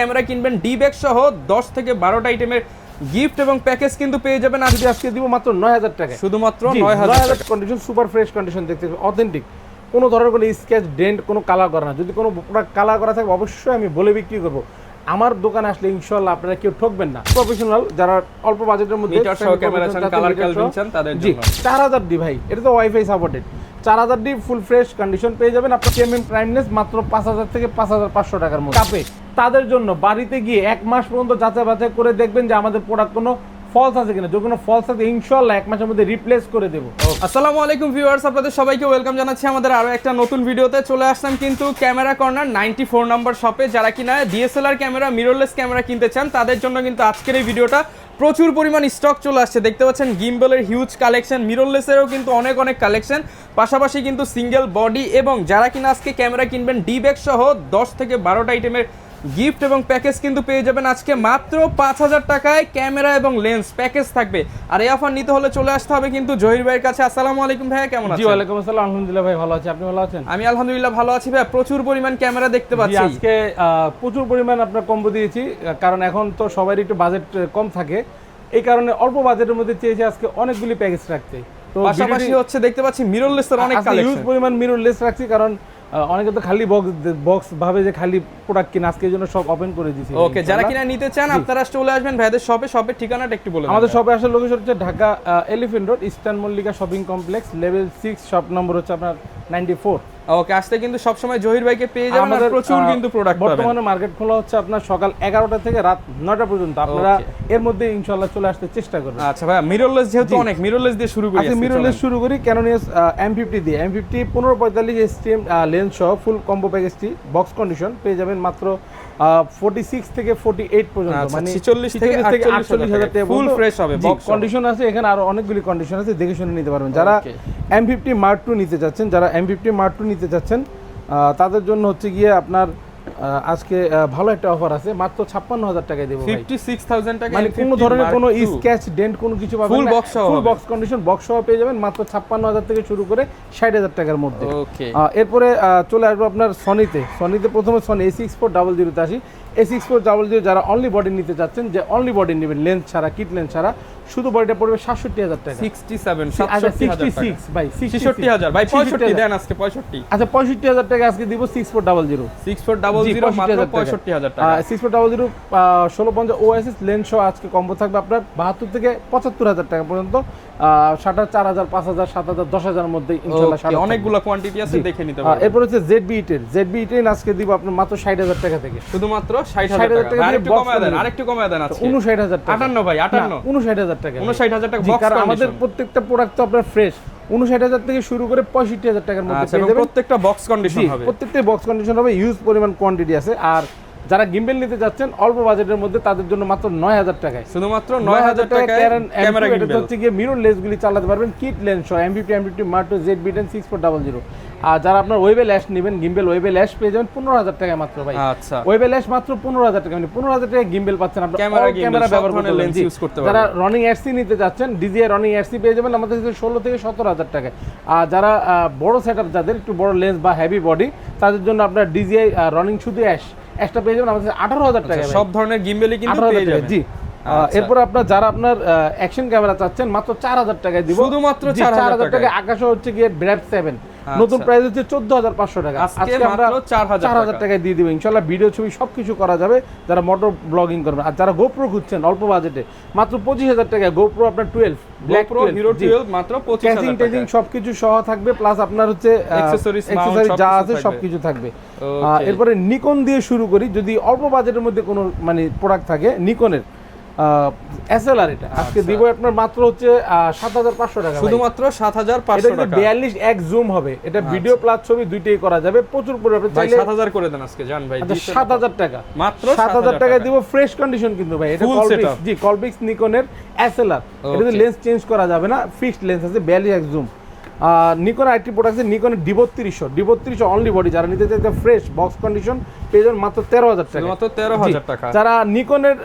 Camera কিনবেন D bag সহ 10 থেকে 12টা আইটেমের গিফট এবং প্যাকেজ কিন্তু পেয়ে যাবেন। আজকে আজকে দিব মাত্র 9000 টাকা, শুধুমাত্র 9000 টাকা। কন্ডিশন সুপার ফ্রেশ কন্ডিশন, দেখতে অথেন্টিক, কোনো ধরনের কোনো স্কেচ ডেন্ট কোনো কালার করা না। যদি কোনো প্রোডাক্ট কালার করা থাকে অবশ্যই আমি বলে বিক্রি করব। আমার দোকানে আসলে ইনশাআল্লাহ আপনারা কেউ ঠকবেন না। প্রফেশনাল যারা অল্প বাজেটের মধ্যে মিটার সহ ক্যামেরা চান, কালার ক্যালভিন চান তাদের জন্য 4000 ডি ভাই, এটা তো wifi supported. 4000 D full fresh condition পেয়ে যাবেন আপনার কেএমএম প্রাইমনেস মাত্র 5000 থেকে 5500 টাকার মধ্যে। কাপে তাদের জন্য বাড়িতে গিয়ে 1 মাস পর্যন্ত যাচাই বাছাই করে দেখবেন যে আমাদের প্রোডাক্ট কোনো ফলস আছে কিনা। যদি কোনো ফলস আছে ইনশাআল্লাহ 1 মাসের মধ্যে রিপ্লেস করে দেব। আসসালামু আলাইকুম ভিউয়ার্স, আপনাদের সবাইকে ওয়েলকাম জানাচ্ছি আমাদের আরো একটা নতুন ভিডিওতে। চলে আসলাম কিন্তু ক্যামেরা কর্নার 94 নম্বর শপে। যারা কিনা ডিএসএলআর ক্যামেরা, মিররলেস ক্যামেরা কিনতে চান তাদের জন্য কিন্তু আজকের এই ভিডিওটা। প্রচুর পরিমাণ স্টক চলে আসছে, দেখতে পাচ্ছেন গিম্বলের হিউজ কালেকশন, মিররলেসেরও কিন্তু অনেক কালেকশন, পাশাপাশি কিন্তু সিঙ্গেল বডি এবং যারা কিনা আজকে ক্যামেরা কিনবেন ডি ব্যাগ সহ 10 থেকে 12টা আইটেমের গিফট এবং প্যাকেজ কিন্তু পেয়ে যাবেন আজকে মাত্র 5000 টাকায়। ক্যামেরা এবং লেন্স প্যাকেজ থাকবে। আর এই অফার নিতে হলে চলে আসতে হবে কিন্তু জহির ভাইয়ের কাছে। আসসালামু আলাইকুম ভাইয়া, কেমন আছেন? জি ওয়ালাইকুম আসসালাম, আলহামদুলিল্লাহ ভাই ভালো আছি, আপনি ভালো আছেন? আমি আলহামদুলিল্লাহ ভালো আছি ভাই। প্রচুর পরিমাণ ক্যামেরা দেখতে পাচ্ছি আজকে, প্রচুর পরিমাণ আপনার কম্বো দিয়েছি, কারণ এখন তো সবারই একটু বাজেট কম থাকে, এই কারণে অল্প বাজেটের মধ্যে চেয়েছি আজকে অনেকগুলি প্যাকেজ রাখতে। তো পাশাপাশি হচ্ছে দেখতে পাচ্ছি মিররলেসের অনেক কালেকশন, হিউজ পরিমাণ মিররলেস রাখছি, কারণ অনেকে তো খালি বক্স ভাবে যে খালি প্রোডাক্ট কিনা, আজকে এই জন্য সব ওপেন করে দিয়েছি। ওকে, যারা কিনা নিতে চান আপনারা চলে আসবেন ভাইদের শপে। শপের ঠিকানাটা একটু বলুন। আমাদের শপে আসার লোকেশন হচ্ছে Dhaka elephant road, eastern Mallika shopping complex, level 6, shop number হচ্ছে আপনার 94। ওকে, আসতে কিন্তু সবসময় জহির ভাইকে পেয়ে যাবেন। আমাদের প্রচুর কিন্তু প্রোডাক্ট পাবেন। বর্তমানে মার্কেট খোলা হচ্ছে আপনার সকাল 11টা থেকে রাত 9টা পর্যন্ত। আপনারা এর মধ্যে ইনশাআল্লাহ চলে আসতে চেষ্টা করবেন। আচ্ছা ভাই, মিররলেস যেহেতু অনেক, মিররলেস দিয়ে শুরু করি। আচ্ছা, মিররলেস শুরু করি। ক্যানন M50 দিয়ে, M50 1545 STM লেন্স সহ ফুল কম্বো প্যাকেজটি বক্স কন্ডিশন পেয়ে যাবেন মাত্র 46 থেকে 48 পর্যন্ত, মানে 46 থেকে 48,000 টাকা ফুল ফ্রেশ হবে। বক্স কন্ডিশন আছে এখানে, আরো অনেকগুলি কন্ডিশন আছে, দেখে শুনে নিতে পারবেন। যারা M50 Mark II নিতে যাচ্ছেন, তাদের জন্য হচ্ছে গিয়ে আপনার আজকে ভালো একটা অফার আছে, মাত্র 56,000 টাকায় দেব ভাই। 56,000 টাকা, মানে কোনো ধরনের কোনো স্ক্র্যাচ ডেন্ট কোনো কিছু পাবেন না, ফুল বক্স সহ, ফুল বক্স কন্ডিশন বক্স সহ পেয়ে যাবেন মাত্র 56,000 থেকে শুরু করে 60,000 টাকার মধ্যে। ওকে, এরপরে চলে আসবো আপনার সনিতে প্রথমে সনি A6400 তে আসি। A6400 যারা অনলি বডি নিতে চাচ্ছেন, যে অনলি বডি নেবেন লেন্স ছাড়া, কিট লেন্স ছাড়া, শুধু বডিটা পড়বে 67,000 টাকা। 67 ভাই 66,000 ভাই, 65 দেন আজকে 65। আচ্ছা 65,000 টাকা আজকে দিব 6400 মাত্র 65,000 টাকা। 6400 1650 OSS লেন্স সহ আজকে কম্বো থাকবে আপনার 72 থেকে 75,000 টাকা পর্যন্ত। 4,000 5,000 7,000 10,000 এর মধ্যে ইনশাআল্লাহ অনেকগুলো কোয়ান্টিটি আছে, দেখে নিতে পারবেন। এরপর হচ্ছে ZB-10 আজকে দিব আপনার মাত্র 60,000 টাকা থেকে, শুধুমাত্র 60,000 টাকা। আরেকটু কমায় দেন আজকে 59,000 টাকা। 58 ভাই, 58 59,000 টাকা। 59,000 টাকা বক্স কারণ কন্ডিশন। আমাদের প্রত্যেকটা প্রোডাক্ট তো আপনার ফ্রেশ। 59,000 থেকে শুরু করে 65,000 টাকার মধ্যে পেয়ে যাবেন। প্রত্যেকটা বক্স কন্ডিশন হবে, প্রত্যেকটা বক্স কন্ডিশন হবে, ইউজ পরিমাণ কোয়ান্টিটি আছে। আর যারা গিম্বেল নিতে যাচ্ছেন অল্প বাজেটের মধ্যে, তাদের জন্য মাত্র 9,000 টাকায়, শুধুমাত্র 9,000 টাকায় ক্যামেরা গিম্বেল হচ্ছে গিয়ে মিরর লেন্সগুলি চালাতে পারবেন, কিট লেন্স সহ M50 Mark II ZB-10 6400। আর যারা আপনার ওয়েবে ল্যাশ নেবেন, গিম্বেল ওয়েবে ল্যাশ পেয়ে যাবেন 15,000 টাকায় মাত্র ভাই। আচ্ছা, ওয়েবে ল্যাশ মাত্র 15,000 টাকা, মানে 15,000 টাকায় গিম্বেল পাচ্ছেন আপনারা, ক্যামেরা ব্যবহার করতে লেন্স ইউজ করতে পারবেন। যারা রানিং RC নিতে যাচ্ছেন, DJI রানিং RC পেয়ে যাবেন আমাদের কাছে 16 থেকে 17,000 টাকায়। আর যারা বড় সেটআপ, যাদের একটু বড় লেন্স বা হেভি বডি, তাদের জন্য আপনার DJI রানিং শুধু অ্যাশটা পেয়ে যাবেন আমাদের 18,000 টাকা। সব ধরনের গিম্বেলই কিন্তু পেয়ে যাবেন। জি, এরপর আপনার যারা আপনার অ্যাকশন ক্যামেরা চাচ্ছেন মাত্র 4,000 টাকায় দিব, শুধুমাত্র 4,000 টাকা। আকাশে হচ্ছে গিয়ে ব্র্যাপ 7 নতুন প্রাইস হচ্ছে 14,500 টাকা। আজকে আমরা 4,000 টাকায় দিয়ে দিব ইনশাআল্লাহ। ভিডিও ছবি সবকিছু করা যাবে যারা মোটর ব্লগিং করবেন। আর যারা গোপ্রো খুঁজছেন অল্প বাজেটে, মাত্র 25,000 টাকায় গোপ্রো আপনার 12 ব্ল্যাক প্রো হিরো 12 মাত্র 25,000 টাকা। ক্যাচিং সবকিছু সহ থাকবে, প্লাস আপনার হচ্ছে অ্যাকসেসরিজ যা আছে সবকিছু থাকবে। এরপরে নিকন দিয়ে শুরু করি। যদি অল্প বাজেটের মধ্যে কোনো মানে প্রোডাক্ট থাকে, নিকনের SLR এটা আজকে দিব আপনার মাত্র হচ্ছে 7,500 টাকা, শুধুমাত্র 7,500 টাকা। 42x জুম হবে, এটা ভিডিও প্লাস ছবি দুইটাই করা যাবে, প্রচুর পরিমাণে চাইলে 7,000 করে দেন আজকে জান ভাই। 7,000 টাকা, মাত্র 7,000 টাকায় দিব ফ্রেশ কন্ডিশন কিন্তু ভাই। এটা কলপিক্স নিকনের SLR, এটা লেন্স চেঞ্জ করা যাবে না, ফিক্সড লেন্স আছে 42x zoom. Nikon IT product আছে, নিকনের D3200 অনলি বডি, যারা নিতে চাইতে ফ্রেশ বক্স কন্ডিশন পেয়ে যাবেন মাত্র 13,000 টাকা, মাত্র 13,000 টাকা। যারা নিকনের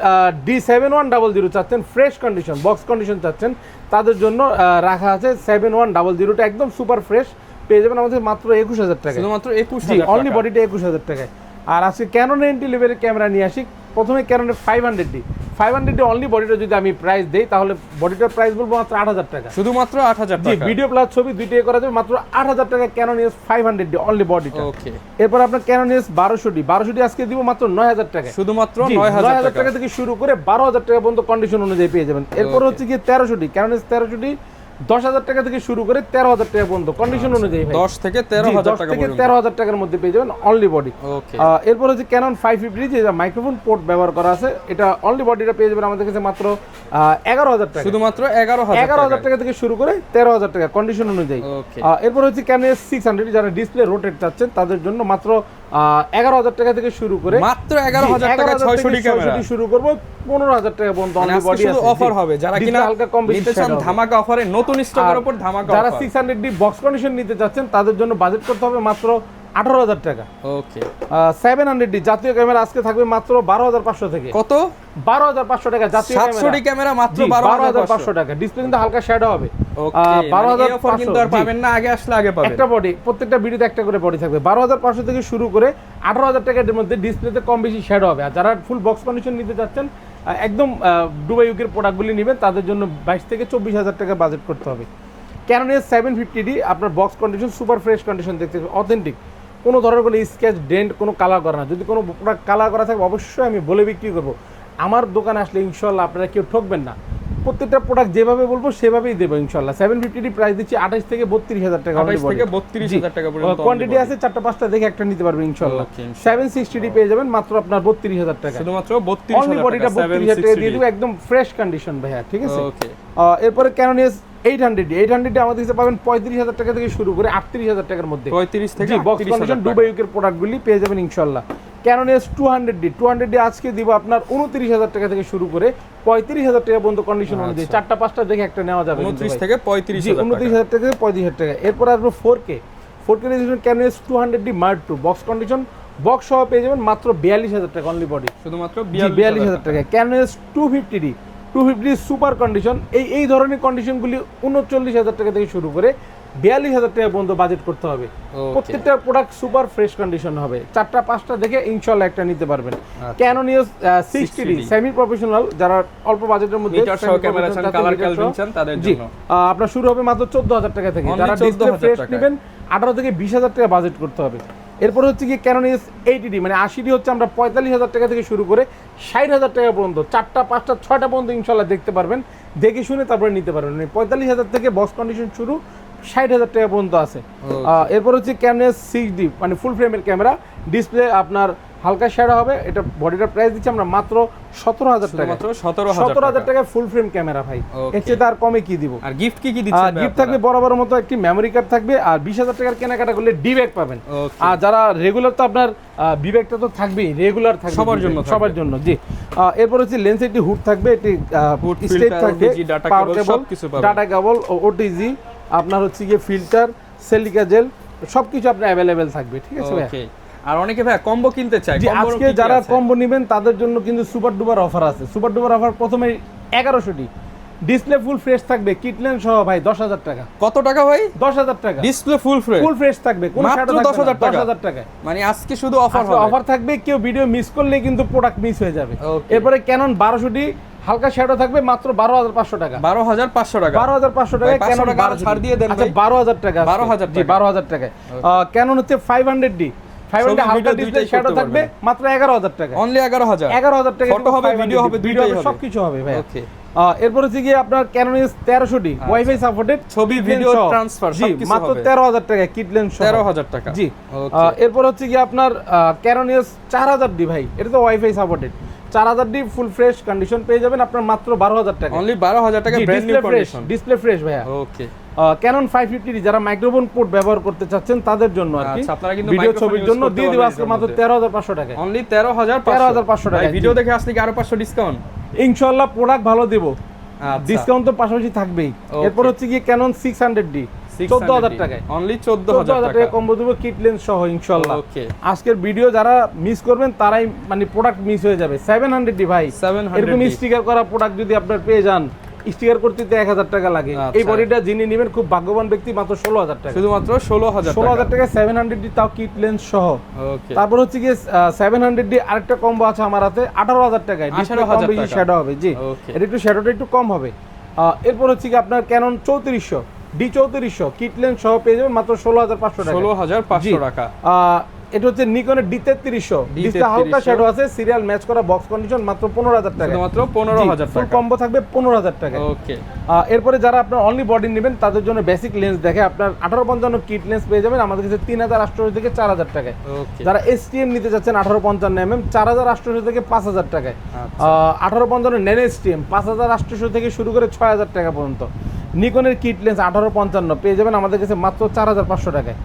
D7100 চাচ্ছেন ফ্রেশ কন্ডিশন বক্স কন্ডিশন চাচ্ছেন, তাদের জন্য রাখা আছে 7100, একদম সুপার ফ্রেশ পেয়ে যাবেন আমাদের মাত্র 21,000 টাকা, শুধুমাত্র 21,000 অনলি বডিটা 21,000 টাকায়। আর আজকে ক্যানন 90 লেভেলের ক্যামেরা নিয়ে আসি, প্রথমে ক্যাননের 500D অনলি বডিটা যদি আমি প্রাইস দেই তাহলে বডিটার প্রাইস বলবো মাত্র 8000 টাকা, শুধুমাত্র 8000 জি। টাকা। ভিডিও প্লাস ছবি দুইটাই করা যাবে মাত্র 8000 টাকা ক্যানন EOS 500D অনলি বডিটা। ওকে, এরপর আপনার ক্যানন EOS 1200D আজকে দিব মাত্র 9000 টাকা, শুধুমাত্র জি, 9000 টাকা টাকা থেকে শুরু করে 12000 টাকা পর্যন্ত কন্ডিশন অনুযায়ী পেয়ে যাবেন। এরপর হচ্ছে গিয়ে 1300D ক্যানন EOS 1300D 10000 টাকা থেকে শুরু করে 13000 টাকা পর্যন্ত কন্ডিশন অনুযায়ী 10 থেকে 13000 টাকা থেকে পর্যন্ত। 13000 টাকার মধ্যে পেয়ে যাবেন অনলি বডি। ওকে, এরপর হচ্ছে ক্যানন 550 যে মাইক্রোফোন পোর্ট ব্যবহার করা আছে, এটা অনলি বডিটা পেয়ে যাবেন আমাদের কাছে মাত্র 11000 টাকা, শুধুমাত্র 11000 টাকা থেকে শুরু করে 13000 টাকা কন্ডিশন অনুযায়ী। ওকে, এরপর হচ্ছে ক্যানন 600 যারা ডিসপ্লে রোটেট চাচ্ছেন তাদের জন্য মাত্র 11000 টাকা থেকে শুরু করে মাত্র 11000 টাকা 600D ক্যামেরা শুরু করব 15000 টাকা পর্যন্ত অনলি বডি শুধু আছে। অফার হবে, যারা কিনা হালকা কম বেশি নিতে চান সেটা হবে। ধামাকা অফারে, নতুন স্টকের উপর ধামাকা যারা অফার। 600D বক্স কন্ডিশন নিতে চাচ্ছেন তাদের জন্য বাজেট করতে হবে মাত্র 18000 টাকা। ওকে, 700D জাতীয় ক্যামেরা আজকে থাকবে মাত্র 12500 থেকে। কত? 12500 টাকা জাতীয় 700D ক্যামেরা মাত্র 12500 12500 টাকা। ডিসপ্লে কিন্তু হালকা শ্যাডো হবে। ওকে, 12500 অফার কিন্তু আর 12500 পাবেন না, আগে আসলে আগে পাবেন। একটা বডি, প্রত্যেকটা ভিডিওতে একটা করে বডি থাকবে। 12500 থেকে শুরু করে 18000 টাকার মধ্যে ডিসপ্লেতে কম বেশি শ্যাডো হবে। আর যারা ফুল বক্স কন্ডিশন নিতে যাচ্ছেন একদম দুবাই ইউকের প্রোডাক্টগুলি নেবেন তাদের জন্য 22 থেকে 24000 টাকা বাজেট করতে হবে। ক্যানন EOS 750D আপনার box condition super fresh condition দেখতে অথেন্টিক, কোনো ধরনের কোনো স্ক্র্যাচ ডেন্ট কোনো কালার করা না। যদি কোনো প্রোডাক্ট কালার করা থাকে অবশ্যই আমি বলে বিক্রি করব। আমার দোকানে আসলে ইনশাল্লাহ আপনারা কেউ ঠকবেন না, প্রত্যেকটা প্রোডাক্ট যেভাবে বলবো সেভাবেই দেবো ইনশাল্লাহ। 750D প্রাইস দিচ্ছি 28 থেকে 32000 টাকা, 28 থেকে 32000 টাকা পর্যন্ত। কোয়ান্টিটি আছে 4-5টা দেখে একটা নিতে পারবেন ইনশাল্লাহ। Okay, ইনশাল্লাহ। 760D পেয়ে যাবেন মাত্র আপনার 32000 টাকা, শুধুমাত্র অনলি 32000 বডিটা টাকা 32000 টাকা দিয়ে দিব, একদম ফ্রেশ কন্ডিশন ভাইয়া, ঠিক আছে। ওকে, এরপরে ক্যানন EOS 800D আমাদের কাছে পাবেন 35000 টাকা থেকে শুরু করে 38000 টাকার মধ্যে। 35 থেকে জি, বক্স 38000 কন্ডিশন টাকা। দুবাই ইউকের প্রোডাক্টগুলি পেয়ে যাবেন ইনশাআল্লাহ। ক্যানন EOS 200D আজকে দিব আপনার 29000 টাকা থেকে শুরু করে 35000 টাকা পর্যন্ত কন্ডিশন অনুযায়ী। 4টা-5টা দেখে একটা নেওয়া যাবে 29 থেকে জি, 35000 টাকা। 29000 থেকে 35000 টাকা। এরপর আসবে 4K resolution Canon EOS 200D Mark II box condition, box সহ পেয়ে যাবেন মাত্র 42000 টাকা অনলি বডি, শুধুমাত্র 42000 টাকা। Canon EOS 250D super condition, এই ধরনের কন্ডিশনগুলি 39000 টাকা থেকে শুরু করে 42000 টাকা পর্যন্ত বাজেট করতে হবে। Okay. প্রত্যেকটা প্রোডাক্ট সুপার ফ্রেশ কন্ডিশন হবে। 4টা-5টা দেখে ইনশাআল্লাহ একটা নিতে পারবেন। আচ্ছা। Canon EOS 60D semi professional, যারা অল্প বাজেটের মধ্যে মিটার সহ ক্যামেরা চান, কালার ক্যালভিন চান তাদের জি, জন্য। আপনার শুরু হবে মাত্র 14000 টাকা থেকে। Only যারা ডিসপ্লে 14,000 ফ্রেশ টাকায়। নেবেন 18 থেকে 20000 টাকা বাজেট করতে হবে। এরপর হচ্ছে কি ক্যানন EOS 80D মানে 80D হচ্ছে আমরা 45000 টাকা থেকে শুরু করে 60000 টাকা পর্যন্ত 4টা-5টা 6টা পর্যন্ত ইনশাআল্লাহ দেখতে পারবেন, দেখে শুনে তারপরে নিতে পারবেন। মানে 45000 থেকে বক্স কন্ডিশন শুরু 60000 টাকা পর্যন্ত আছে। এরপর হচ্ছে ক্যানন EOS 6D মানে ফুল ফ্রেমের ক্যামেরা, ডিসপ্লে আপনার হালকা শ্যাডো হবে। এটা বডিটার প্রাইস দিচ্ছি আমরা মাত্র 17000 টাকা, মাত্র 17000 17000 টাকা ফুল ফ্রেম ক্যামেরা ভাই। Okay. এর চেয়ে তার কমে কি দিব? আর গিফট কি দিচ্ছেন? গিফট থাকবে বরাবর মতো একটি মেমরি কার্ড থাকবে, আর 20000 টাকার কেনাকাটা করলে ডি ব্যাগ পাবেন। Okay. আর যারা রেগুলার তো আপনার বি ব্যাগটা তো থাকবেই, রেগুলার থাকবে সবার জন্য থাকবে। সবার জন্য জি। এরপর হচ্ছে লেন্স একটি হুড থাকবে, একটি Hood, স্টেপ filter, থাকবে, OTG, data পাওয়ার cable কেবল, সবকিছু পাবেন। ডাটা কেবল, ওটিজি, আপনার হচ্ছে গিয়ে ফিল্টার, সিলিকা জেল সবকিছু আপনার অ্যাভেলেবেল থাকবে, ঠিক আছে ভাই। ওকে, আর অনেকে ভাই কম্বো কিনতে চায়, জি, কম্বোর আজকে কি কি যারা আছে? কম্বো নেবেন তাদের জন্য কিন্তু সুপার ডুপার অফার আছে। সুপার ডুপার অফার প্রথমে 1100D ডিসপ্লে ফুল ফ্রেশ থাকবে, কিটলেন সহ ভাই 10000 টাকা। কত টাকা ভাই? 10000 টাকা display full fresh, full fresh থাকবে, কোনো মাত্র shadow থাকবে না, 10,000 টাকা। 10,000 টাকায়। মানে আজকে শুধু অফার আজকে হবে। অফার থাকবে, কেউ ভিডিও মিস করলে কিন্তু প্রোডাক্ট মিস হয়ে যাবে। Okay. এরপরে ক্যানন 1200D হালকা শ্যাডো থাকবে মাত্র 12500 টাকা, 12500 টাকা। 12500 ভাই, টাকা 500 ক্যানন টাকা আরো 1200D ছাড় দিয়ে দেন আচ্ছা ভাই। 12000 টাকা, 12,000 জি টাকা। 12000 টাকা। ক্যানন হচ্ছে 500D ছবি, হালকা ভিডিও ডিসপ্লে দুইটাই শ্যাডো করতে থাকবে পারবেন। মাত্র 11000 টাকা, অনলি 11000। 11000 টাকা। ফটো হবে, ভিডিও হবে, দুইটাই হবে। সবকিছু হবে ভাই। ওকে, এরপর হচ্ছে গিয়ে আপনার Canon EOS 1300D wifi supported, ছবি, ভিডিও ট্রান্সফার জি সবকিছু মাত্র হবে। 13000 টাকা কিটলেন সহ। 13000 টাকা। জি। ওকে, এরপর হচ্ছে গিয়ে আপনার ক্যানন EOS 4000D ভাই, এটা তো wifi supported. 4000D full fresh condition পেয়ে যাবেন আপনার মাত্র 12000 টাকা। অনলি 12000 টাকা brand new condition. Display fresh ভাইয়া। ওকে, ক্যানন 550D যারা মাইক্রোফোন পোর্ট ব্যবহার করতে চাচ্ছেন তাদের জন্য আর কি, আচ্ছা, আপনারা কিন্তু ভিডিও microphone ছবির use জন্য করতে দিয়ে দিব পারবেন আজকে এটার মাত্র মধ্যে। 13500 টাকা। অনলি 13500 13,500 টাকা, ভাই, ভিডিও জি। দেখে আসলে কি আরো 500 ডিসকাউন্ট? ইনশাআল্লাহ প্রোডাক্ট ভালো দেব, আচ্ছা, ডিসকাউন্ট তো পাশাপাশি থাকবেই। Okay. এরপর হচ্ছে গিয়ে ক্যানন 600D 14000 টাকায়, অনলি 14000 14000 টাকা টাকা। কম্বো দেবো কিট লেন্স সহ ইনশাআল্লাহ। ওকে, আজকের ভিডিও যারা মিস করবেন তারাই মানে প্রোডাক্ট মিস হয়ে যাবে। 700D ভাই, 700D এরকম স্টিকার করা প্রোডাক্ট যদি আপনার পেয়ে যান স্টিকার করতে 1000 টাকা লাগে। এই বডিটা যিনি নেবেন খুব ভাগ্যবান ব্যক্তি, মাত্র 16000 টাকা, শুধুমাত্র 16000 টাকা 700D, তাও কিট লেন্স সহ। তারপর হচ্ছে কি 700D আরেকটা কম্বো আছে আমার হাতে 18000 টাকায়, 18000 টাকা শ্যাডো হবে। জি, এটা একটু শ্যাডোটা একটু কম হবে। এরপর হচ্ছে কি আপনার ক্যানন 3400 D3400 কিট লেন্স সহ পেয়ে যাবেন মাত্র 16500 টাকা। 16500 টাকা। এটা হচ্ছে নিকনের D3300, ডিসপ্লে হালকা শ্যাডো আছে, সিরিয়াল ম্যাচ করা, বক্স কন্ডিশন, মাত্র 15000 টাকা, মাত্র 15000 টাকা। ফুল কম্বো থাকবে 15000 টাকা। ওকে। এরপরে যারা আপনার অনলি বডি নেবেন তাদের জন্য বেসিক লেন্স দেখে আপনার 1855 কিট লেন্স পেয়ে যাবেন আমাদের কাছে 3800 থেকে 4000 টাকায়। যারা STM নিতে যাচ্ছেন 1855 mm 4800 থেকে 5000 টাকায়। 1855 ন্যানো STM 5800 থেকে শুরু করে 6000 টাকা পর্যন্ত। নিকনের কিট লেন্স 1855 পেয়ে যাবেন আমাদের কাছে মাত্র 4500 টাকায়।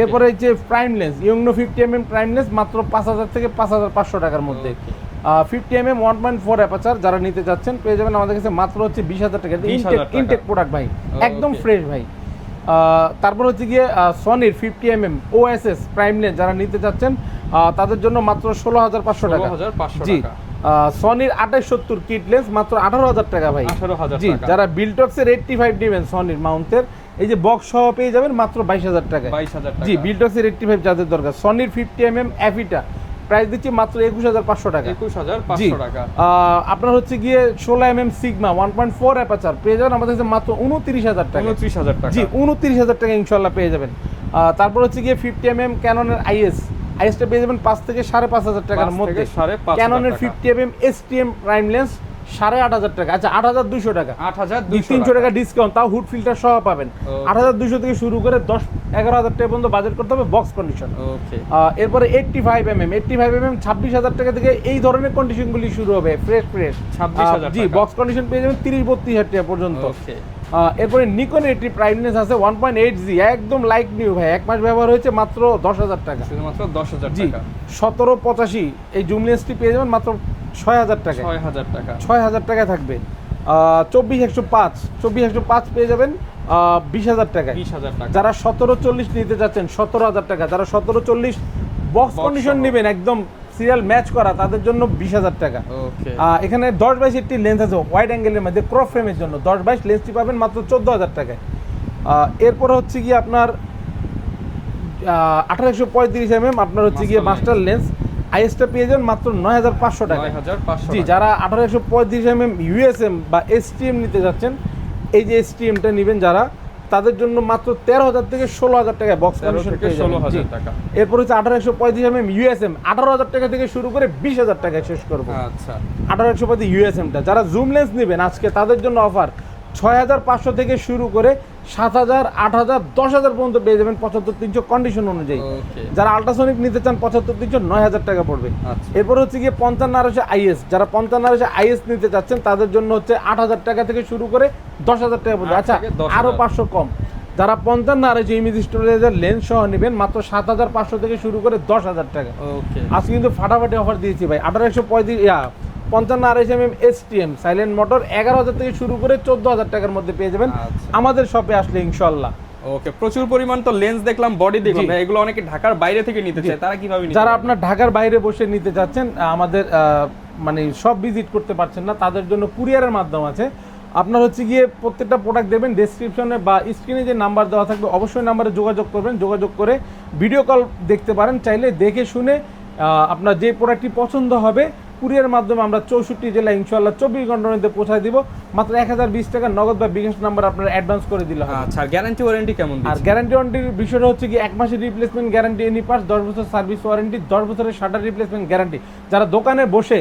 এরপরে যে প্রাইম লেন্স ইয়ংনো 50mm প্রাইম লেন্স মাত্র 5000 থেকে 5500 টাকার মধ্যে। 50mm 1.4 অ্যাপারচার যারা নিতে যাচ্ছেন পেয়ে যাবেন আমাদের কাছে মাত্র হচ্ছে 20000 টাকা। ইনটেক প্রোডাক্ট ভাই, একদম ফ্রেশ ভাই। তারপর হচ্ছে গিয়ে সনির 50mm OSS প্রাইম লেন্স যারা নিতে যাচ্ছেন তাদের জন্য মাত্র 16500 টাকা। জি, সনির 2870 কিট লেন্স মাত্র 18000 টাকা ভাই। 18000 জি, টাকা। যারা বিল্টক্সের 85 নেবেন সনির মাউন্টের এই যে বক্স সহ পেয়ে যাবেন মাত্র 22000 টাকা। 22000 টাকা। জি, বিল্টক্সের 85 যাদের দরকার সনির 50mm এফিটা প্রাইস দিচ্ছি মাত্র 21500 টাকা। 21500 টাকা। আপনার হচ্ছে গিয়ে 16mm সিগমা 1.4 অ্যাপারচার পেয়ে যাবেন আমাদের কাছে মাত্র 29000 টাকা। 29000 টাকা। জি, 29000 টাকা ইনশাআল্লাহ পেয়ে যাবেন। তারপর হচ্ছে গিয়ে 50mm ক্যাননের আইএসটা পেয়ে যাবেন 5 থেকে 5500 টাকার মধ্যে। ক্যাননের 50mm STM প্রাইম লেন্স 8500 টাকা। আচ্ছা, 8200 টাকা, 300 টাকা ডিসকাউন্ট, তাও হুড ফিল্টার সহ পাবেন। 8200 থেকে শুরু করে 10-11000 টাকা পর্যন্ত বাজেট করতে হবে, বক্স কন্ডিশন। এরপরে 85mm 26000 টাকা থেকে এই ধরনের কন্ডিশনগুলি শুরু হবে, ফ্রেশ 26000 জি, বক্স কন্ডিশন পেয়ে যাবেন 30-32,000 টাকা পর্যন্ত। এরপরে নিকনের একটি প্রাইম লেন্স আছে 1.8G একদম লাইক নিউ ভাই, 1 মাস ব্যবহার হয়েছে, মাত্র 10000 টাকা, শুধুমাত্র 10000 জি। টাকা। 1785 এই জুম লেন্সটি পেয়ে যাবেন মাত্র 6000 টাকা। 6000 টাকা। 6000 টাকা থাকবে। 24105 পেয়ে যাবেন 20000 টাকায়। 20000 টাকা। যারা 1740 নিতে যাচ্ছেন 17000 টাকা। যারা 1740 বক্স কন্ডিশন নেবেন একদম সিরিয়াল ম্যাচ করা তাদের জন্য 20000 টাকা। ওকে। এখানে 10/22 একটি লেন্স আছে ওয়াইড অ্যাঙ্গেলের মধ্যে ক্রপ ফ্রেমের জন্য, 10/22 লেন্সটি পাবেন মাত্র 14000 টাকায়। এরপর হচ্ছে গিয়ে আপনার 1835 আপনার হচ্ছে গিয়ে মাস্টার লেন্স আইএসটা পেয়ে যাবেন মাত্র 9500 টাকা। 9500 জি, যারা 1835 USM বা STM নিতে যাচ্ছেন এই যে STMটা নেবেন যারা তাদের জন্য মাত্র 13000 থেকে 16000 টাকা বক্স কন্ডিশন পেয়ে যাবেন। 16000 টাকা। এরপর হচ্ছে 1835 USM 18000 টাকা থেকে শুরু করে 20000 টাকা শেষ করব। আচ্ছা, 1835 USMটা যারা জুম লেন্স নেবেন আজকে তাদের জন্য অফার 6500 থেকে শুরু করে 7000, 8000, 10000 পর্যন্ত পেয়ে যাবেন 75300 কন্ডিশন অনুযায়ী। যারা আল্ট্রাসনিক নিতে চান 75300 9000 টাকা পড়বে। এরপর হচ্ছে গিয়ে 55 আইএস, যারা 55 আইএস নিতে চাচ্ছেন তাদের জন্য হচ্ছে 8000 টাকা থেকে শুরু করে 10000 টাকা পড়বে। আচ্ছা, আরো 500 কম। যারা 55 ইমেজ স্টোরেজের লেন্স সহ নেবেন মাত্র 7500 থেকে শুরু করে 10000 টাকা। আজকে কিন্তু ফাটাফাটি অফার দিয়েছি ভাই। 55 STM সাইলেন্ট মোটর 11000 থেকে শুরু করে 14000 টাকার মধ্যে পেয়ে যাবেন আমাদের শপে আসলে ইনশাআল্লাহ। ওকে, প্রচুর পরিমাণ তো লেন্স দেখলাম, বডি দেখলাম, এগুলো অনেকে ঢাকার বাইরে থেকে নিতে চায়, তারা কিভাবে নিতে? যারা আপনার ঢাকার বাইরে বসে নিতে যাচ্ছেন আমাদের মানে সব ভিজিট করতে পারছেন না তাদের জন্য কুরিয়ারের মাধ্যম আছে। আপনার হচ্ছে গিয়ে প্রত্যেকটা প্রোডাক্ট দেবেন ডেসক্রিপশনে বা স্ক্রিনে যে নাম্বার দেওয়া থাকবে অবশ্যই নাম্বারে যোগাযোগ করবেন, যোগাযোগ করে ভিডিও কল দেখতে পারেন, চাইলে দেখে শুনে আপনার যে প্রোডাক্টটি পছন্দ হবে কুরিয়ার মাধ্যমে আমরা 64 জেলা ইনশাআল্লাহ 24 ঘন্টার মধ্যে পৌঁছায় দিব। মাত্র 1020 টাকা নগদ বা বিকাশ নাম্বার আপনার অ্যাডভান্স করে দিলে হবে। আচ্ছা, গ্যারান্টি ওয়ারেন্টি কেমন দিচ্ছেন? আর গ্যারান্টি ওয়ারেন্টির বিষয়টা হচ্ছে কি 1 মাসের রিপ্লেসমেন্ট গ্যারান্টি এনি পার্টস, 10 বছর সার্ভিস ওয়ারেন্টি, 10 বছরের শাটার রিপ্লেসমেন্ট গ্যারান্টি। যারা দোকানে বসে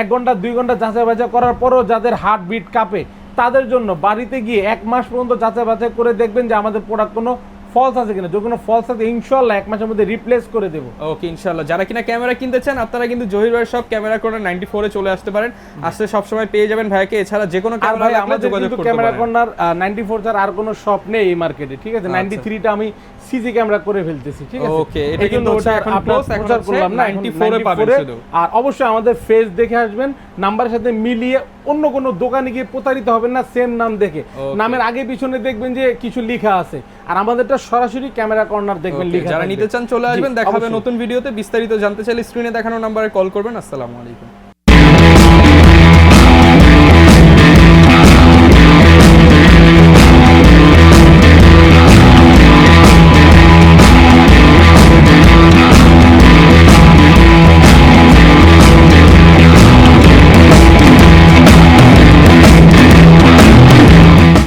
1 ঘন্টা 2 ঘন্টা যাচাই বাছাই করার পরও যাদের হার্ট বিট কাঁপে তাদের জন্য বাড়িতে গিয়ে 1 মাস পর্যন্ত যাচাই বাছাই করে দেখবেন যে আমাদের প্রোডাক্ট কোনো ফলস আছে কিনা। যদি কোনো ফলস আছে ইনশাআল্লাহ 1 মাসের মধ্যে রিপ্লেস করে দেব। ওকে, ইনশাআল্লাহ। যারা কিনা ক্যামেরা কিনতে চান আপনারা কিন্তু জহির ভাইয়ের সব ক্যামেরা কর্নার 94 এ চলে আসতে পারেন, আসলে সব সময় পেয়ে যাবেন ভাইকে। এছাড়া যে কোনো ক্যামেরা লাগলে যোগাযোগ করতে পারেন। ক্যামেরা কর্নার 94 ছাড়া আর কোনো শপ নেই এই মার্কেটে, ঠিক আছে। 93 টা আমি সিসি ক্যামেরা করে ফেলতেছি, ঠিক আছে। ওকে, এটা কিন্তু এখন ক্লোজ, এখন করলাম না, 94 এ পাবেন শুধু। আর অবশ্যই আমাদের ফেস দেখে আসবেন, নাম্বারের সাথে মিলিয়ে অন্য কোনো দোকানে গিয়ে প্রতারিত হবেন না সেম নাম দেখে। নামের আগে পিছনে দেখবেন যে কিছু লেখা আছে, আর আমাদেরটা সরাসরি ক্যামেরা কর্নার দেখবেন লেখা। যারা নিতে চান চলে আসবেন, দেখাবে নতুন ভিডিওতে। বিস্তারিত জানতে চাইলে স্ক্রিনে দেখানো নম্বরে কল করবেন। আসসালামু আলাইকুম।